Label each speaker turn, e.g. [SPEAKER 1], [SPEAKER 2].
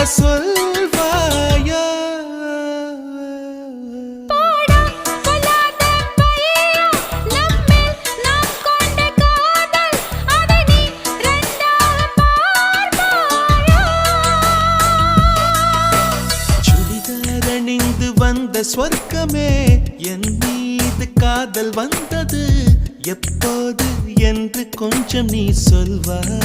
[SPEAKER 1] சொல்வாயா? சுடிதார் அணிந்து வந்த சொர்க்கமே, என் மீது காதல் வந்தது எப்போது என்று கொஞ்சம் நீ சொல்வாயா?